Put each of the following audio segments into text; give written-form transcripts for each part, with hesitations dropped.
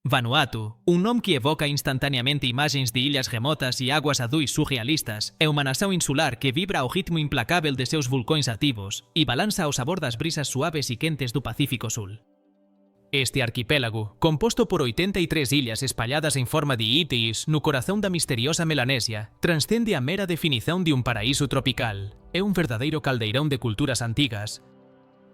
Vanuatu, un nome que evoca instantaneamente imagens de ilhas remotas e águas azuis surrealistas, é uma nação insular que vibra ao ritmo implacável de seus vulcões ativos e balança ao sabor das brisas suaves e quentes do Pacífico Sul. Este arquipélago, composto por 83 ilhas espalhadas em forma de ítis no coração da misteriosa Melanésia, transcende a mera definição de um paraíso tropical. É um verdadeiro caldeirão de culturas antigas,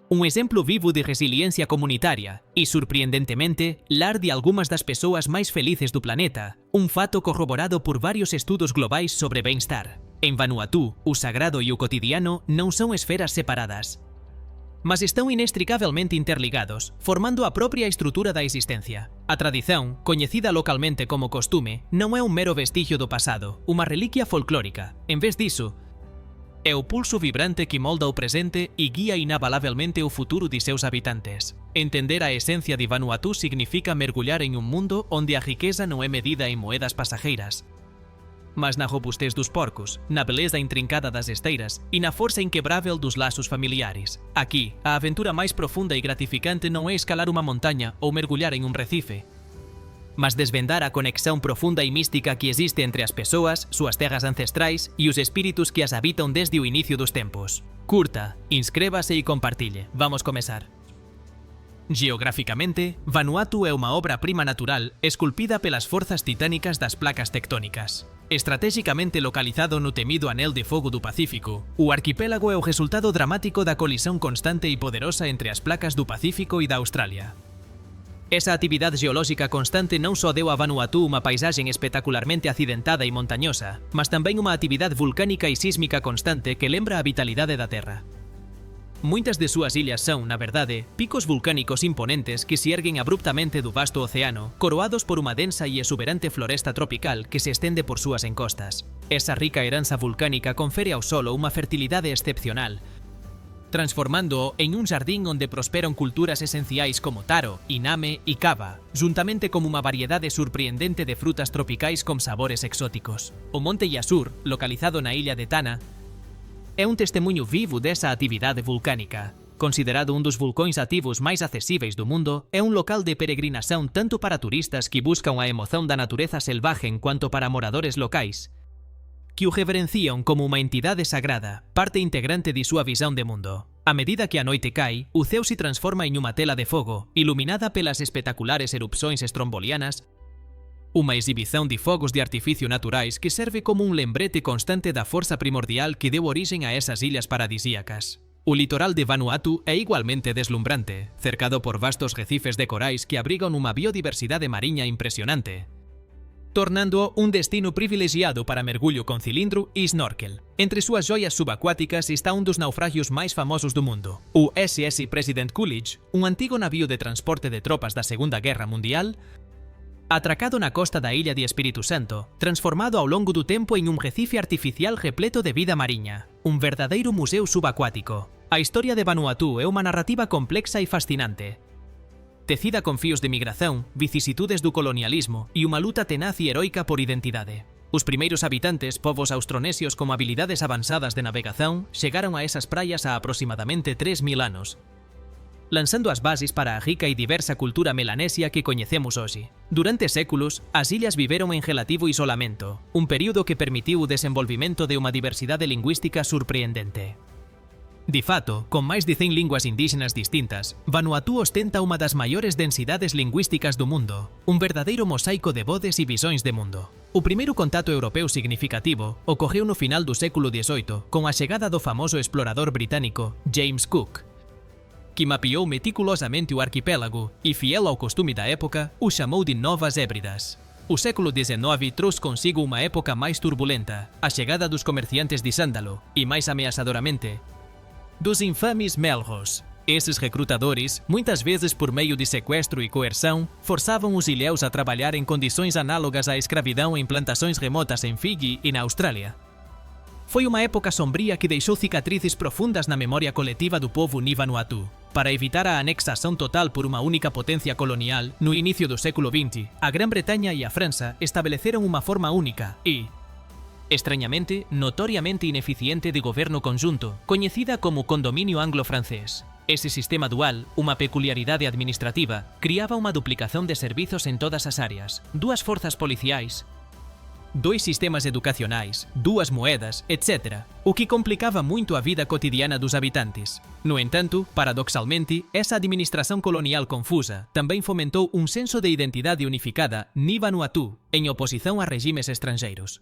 um exemplo vivo de resiliência comunitária e, surpreendentemente, lar de algumas das pessoas mais felizes do planeta, um fato corroborado por vários estudos globais sobre bem-estar. Em Vanuatu, o sagrado e o cotidiano não são esferas separadas, mas estão inextricavelmente interligados, formando a própria estrutura da existência. A tradição, conhecida localmente como costume, não é um mero vestígio do passado, uma relíquia folclórica. Em vez disso, é o pulso vibrante que molda o presente e guia inabalavelmente o futuro de seus habitantes. Entender a essência de Vanuatu significa mergulhar em um mundo onde a riqueza não é medida em moedas passageiras, mas na robustez dos porcos, na beleza intrincada das esteiras e na força inquebrável dos laços familiares. Aqui, a aventura mais profunda e gratificante não é escalar uma montanha ou mergulhar em um recife, mas desvendar a conexão profunda e mística que existe entre as pessoas, suas terras ancestrais e os espíritos que as habitam desde o início dos tempos. Curta, inscreva-se e compartilhe. Vamos começar. Geograficamente, Vanuatu é uma obra-prima natural esculpida pelas forças titânicas das placas tectônicas. Estrategicamente localizado no temido Anel de Fogo do Pacífico, o arquipélago é o resultado dramático da colisão constante e poderosa entre as placas do Pacífico e da Austrália. Essa atividade geológica constante não só deu a Vanuatu uma paisagem espetacularmente acidentada e montanhosa, mas também uma atividade vulcânica e sísmica constante que lembra a vitalidade da Terra. Muitas de suas ilhas são, na verdade, picos vulcânicos imponentes que se erguem abruptamente do vasto oceano, coroados por uma densa e exuberante floresta tropical que se estende por suas encostas. Essa rica herança vulcânica confere ao solo uma fertilidade excepcional, transformando-o em um jardim onde prosperam culturas essenciais como taro, iname e cava, juntamente com uma variedade surpreendente de frutas tropicais com sabores exóticos. O Monte Yasur, localizado na ilha de Tanna, é um testemunho vivo dessa atividade vulcânica. Considerado um dos vulcões ativos mais acessíveis do mundo, é um local de peregrinação tanto para turistas que buscam a emoção da natureza selvagem quanto para moradores locais, que o reverenciam como uma entidade sagrada, parte integrante de sua visão de mundo. À medida que a noite cai, o céu se transforma em uma tela de fogo, iluminada pelas espetaculares erupções estrombolianas, uma exibição de fogos de artifício naturais que serve como um lembrete constante da força primordial que deu origem a essas ilhas paradisíacas. O litoral de Vanuatu é igualmente deslumbrante, cercado por vastos recifes de corais que abrigam uma biodiversidade marinha impressionante, tornando-o um destino privilegiado para mergulho com cilindro e snorkel. Entre suas joias subaquáticas está um dos naufrágios mais famosos do mundo, o SS President Coolidge, um antigo navio de transporte de tropas da Segunda Guerra Mundial, atracado na costa da ilha de Espírito Santo, transformado ao longo do tempo em um recife artificial repleto de vida marinha, um verdadeiro museu subaquático. A história de Vanuatu é uma narrativa complexa e fascinante, tecida con fíos de migración, vicisitudes do colonialismo e unha luta tenaz e heroica por identidade. Os primeiros habitantes, povos austronesios con habilidades avanzadas de navegación, chegaron a esas praias a aproximadamente 3000 anos, lanzando as bases para a rica e diversa cultura melanesia que coñecemos hoxe. Durante séculos, as ilhas viveron en relativo isolamento, un período que permitiu o desenvolvimento de unha diversidade lingüística surpreendente. De fato, con máis de 100 linguas indígenas distintas, Vanuatu ostenta unha das maiores densidades lingüísticas do mundo, un verdadeiro mosaico de voces e visões de mundo. O primeiro contacto europeu significativo ocorreu no final do século XVIII con a chegada do famoso explorador británico James Cook, que mapeou meticulosamente o arquipélago e, fiel ao costume da época, o chamou de Novas Hébridas. O século XIX trouxe consigo uma época mais turbulenta, a chegada dos comerciantes de sândalo e, mais ameaçadoramente, dos infames Melrose. Esses recrutadores, muitas vezes por meio de sequestro e coerção, forçavam os ilhéus a trabalhar em condições análogas à escravidão em plantações remotas em Fiji e na Austrália. Foi uma época sombria que deixou cicatrizes profundas na memória coletiva do povo Ni Vanuatu. Para evitar a anexação total por uma única potência colonial, no início do século XX, a Grã-Bretanha e a França estabeleceram uma forma única e, estranhamente, notoriamente ineficiente de governo conjunto, coñecida como Condominio Anglo-Francés. Ese sistema dual, unha peculiaridade administrativa, criaba unha duplicación de servizos en todas as áreas, dúas forzas policiais, dois sistemas educacionais, dúas moedas, etc., o que complicaba muito a vida cotidiana dos habitantes. No entanto, paradoxalmente, essa administração colonial confusa também fomentou um senso de identidade unificada ni Vanuatu, em oposição a regimes estrangeiros.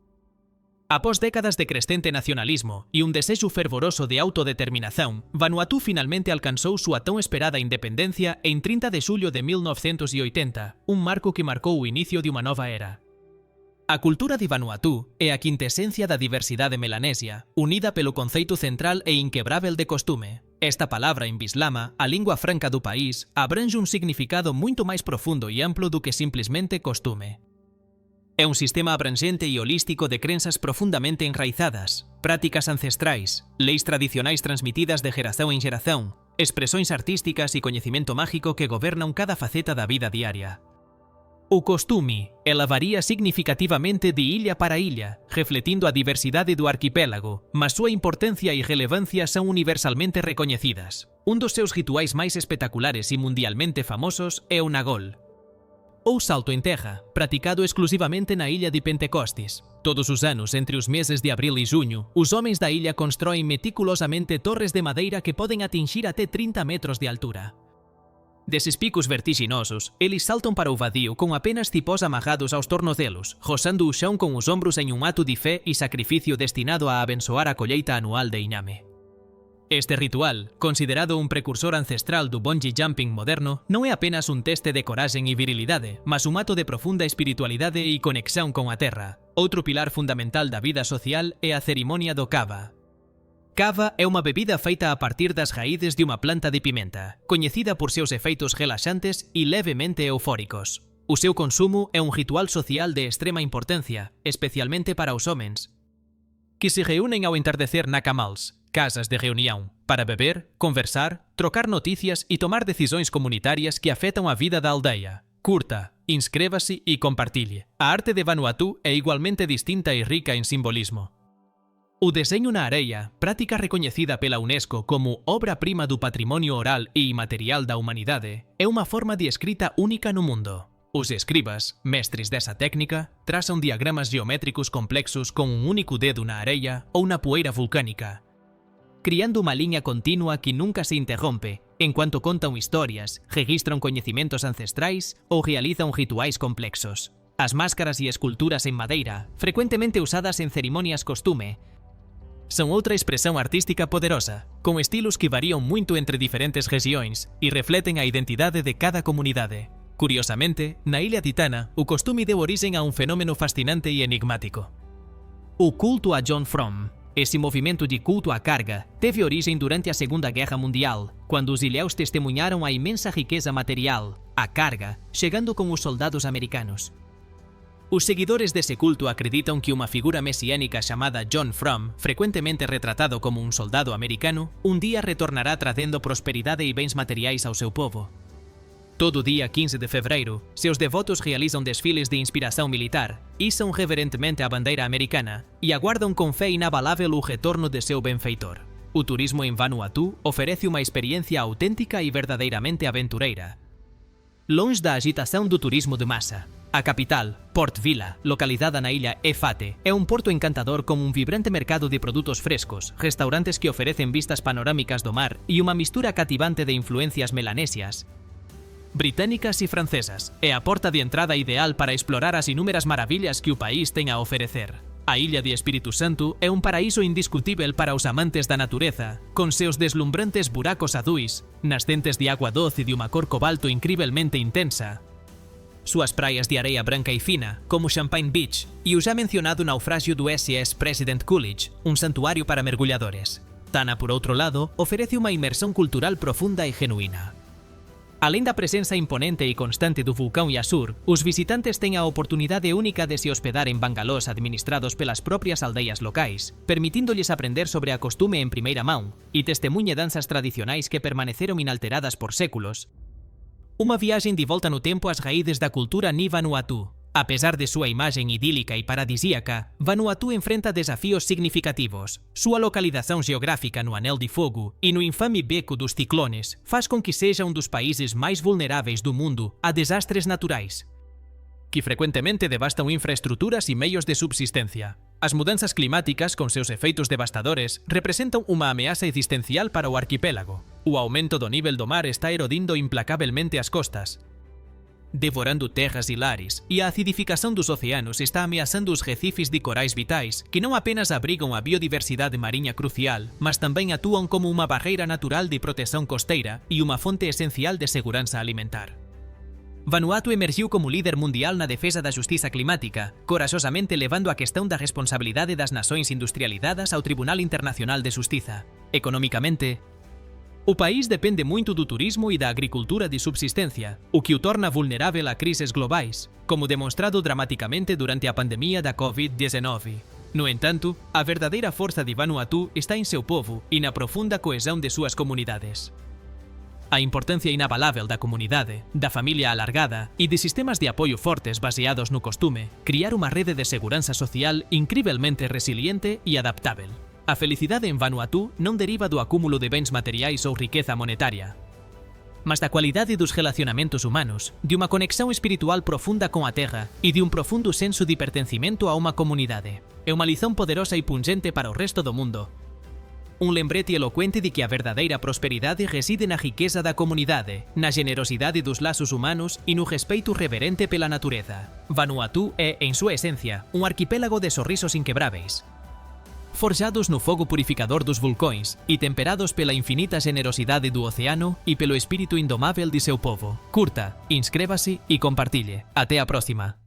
Após décadas de crescente nacionalismo e un desexo fervoroso de autodeterminación, Vanuatu finalmente alcanzou súa tão esperada independencia en 30 de xullo de 1980, un marco que marcou o inicio de unha nova era. A cultura de Vanuatu é a quintesencia da diversidade melanesia, unida pelo conceito central e inquebrável de costume. Esta palabra en bislama, a lingua franca do país, abrange un significado moito máis profundo e amplo do que simplesmente costume. É un sistema abrangente e holístico de crenzas profundamente enraizadas, prácticas ancestrais, leis tradicionais transmitidas de xeración en xeración, expresóns artísticas e coñecimento mágico que gobernan cada faceta da vida diaria. O costume varía significativamente de illa para illa, refletindo a diversidade do arquipélago, mas súa importancia e relevancia son universalmente recoñecidas. Un dos seus rituais máis espectaculares e mundialmente famosos é o Nagol, ou salto en terra, praticado exclusivamente na ilha de Pentecostes. Todos os anos, entre os meses de abril e junho, os homens da ilha constroem meticulosamente torres de madeira que podem atingir até 30 metros de altura. Deses picos vertiginosos, eles saltam para o vadio com apenas cipós amarrados aos tornozelos, roçando o chão com os ombros em um ato de fé e sacrifício destinado a abençoar a colheita anual de inhame. Este ritual, considerado un precursor ancestral do bungee jumping moderno, non é apenas un teste de coragem e virilidade, mas un ato de profunda espiritualidade e conexión con a terra. Outro pilar fundamental da vida social é a cerimonia do cava. Cava é unha bebida feita a partir das raíces de unha planta de pimenta, coñecida por seus efeitos relaxantes e levemente eufóricos. O seu consumo é un ritual social de extrema importancia, especialmente para os homens, que se reúnen ao entardecer na camals, casas de reunión, para beber, conversar, trocar noticias e tomar decisões comunitarias que afetam a vida da aldeia. Curta, inscreva-se e compartilhe. A arte de Vanuatu é igualmente distinta e rica en simbolismo. O deseño na areia, práctica recoñecida pela UNESCO como obra-prima do patrimonio oral e imaterial da humanidade, é unha forma de escrita única no mundo. Os escribas, mestres dessa técnica, traçam diagramas geométricos complexos con un único dedo na areia ou na poeira vulcánica, criando unha liña continua que nunca se interrompe, enquanto contan historias, registran coñecimentos ancestrais ou realizan rituais complexos. As máscaras e esculturas en madeira, frecuentemente usadas en cerimonias costume, son outra expresión artística poderosa, con estilos que varían moito entre diferentes regións e refleten a identidade de cada comunidade. Curiosamente, na Ilha Titana, o costume deu orixen a un fenómeno fascinante e enigmático. O culto a John Frum. Esse movimento de culto à carga teve origem durante a Segunda Guerra Mundial, quando os ilhéus testemunharam a imensa riqueza material, a carga, chegando com os soldados americanos. Os seguidores desse culto acreditam que uma figura messiânica chamada John Frum, frequentemente retratado como um soldado americano, um dia retornará trazendo prosperidade e bens materiais ao seu povo. Todo dia 15 de fevereiro, seus devotos realizam desfiles de inspiração militar, içam reverentemente a bandeira americana e aguardam com fé inabalável o retorno de seu benfeitor. O turismo em Vanuatu oferece uma experiência autêntica e verdadeiramente aventureira. Longe da agitação do turismo de massa, a capital, Port Vila, localizada na ilha Efate, é um porto encantador com um vibrante mercado de produtos frescos, restaurantes que oferecem vistas panorâmicas do mar e uma mistura cativante de influências melanésias, britânicas e francesas. É a porta de entrada ideal para explorar as inúmeras maravilhas que o país tem a oferecer. A ilha de Espírito Santo é um paraíso indiscutível para os amantes da natureza, com seus deslumbrantes buracos azuis, nascentes de água doce de uma cor cobalto incrivelmente intensa, suas praias de areia branca e fina, como Champagne Beach, e o já mencionado naufrágio do SS President Coolidge, um santuário para mergulhadores. Tana, por outro lado, oferece uma imersão cultural profunda e genuína. Além da presença imponente e constante do vulcão Yasur, os visitantes têm a oportunidade única de se hospedar em bangalôs administrados pelas próprias aldeias locais, permitindo-lhes aprender sobre a costume em primeira mão e testemunhe danças tradicionais que permaneceram inalteradas por séculos. Uma viagem de volta no tempo às raízes da cultura ni Vanuatu. Apesar de sua imagem idílica e paradisíaca, Vanuatu enfrenta desafios significativos. Sua localização geográfica no Anel de Fogo e no infame Beco dos Ciclones faz com que seja um dos países mais vulneráveis do mundo a desastres naturais, que frequentemente devastam infraestruturas e meios de subsistência. As mudanças climáticas, com seus efeitos devastadores, representam uma ameaça existencial para o arquipélago. O aumento do nível do mar está erodindo implacavelmente as costas, devorando terras e lares, e a acidificação dos oceanos está ameaçando os recifes de corais vitais, que não apenas abrigam a biodiversidade marinha crucial, mas também atuam como uma barreira natural de proteção costeira e uma fonte essencial de segurança alimentar. Vanuatu emergiu como líder mundial na defesa da justiça climática, corajosamente levando a questão da responsabilidade das nações industrializadas ao Tribunal Internacional de Justiça. Economicamente, o país depende muito do turismo e da agricultura de subsistência, o que o torna vulnerável a crises globais, como demonstrado dramaticamente durante a pandemia da Covid-19. No entanto, a verdadeira força de Vanuatu está em seu povo e na profunda coesão de suas comunidades. A importância inabalável da comunidade, da família alargada e de sistemas de apoio fortes baseados no costume, criar uma rede de segurança social incrivelmente resiliente e adaptável. A felicidade em Vanuatu não deriva do acúmulo de bens materiais ou riqueza monetária, mas da qualidade dos relacionamentos humanos, de uma conexão espiritual profunda com a terra e de um profundo senso de pertencimento a uma comunidade. É uma lição poderosa e pungente para o resto do mundo. Um lembrete eloquente de que a verdadeira prosperidade reside na riqueza da comunidade, na generosidade dos laços humanos e no respeito reverente pela natureza. Vanuatu é, em sua essência, um arquipélago de sorrisos inquebráveis, forjados no fogo purificador dos vulcões e temperados pela infinita generosidade do oceano e pelo espírito indomável de seu povo. Curta, inscreva-se e compartilhe. Até a próxima!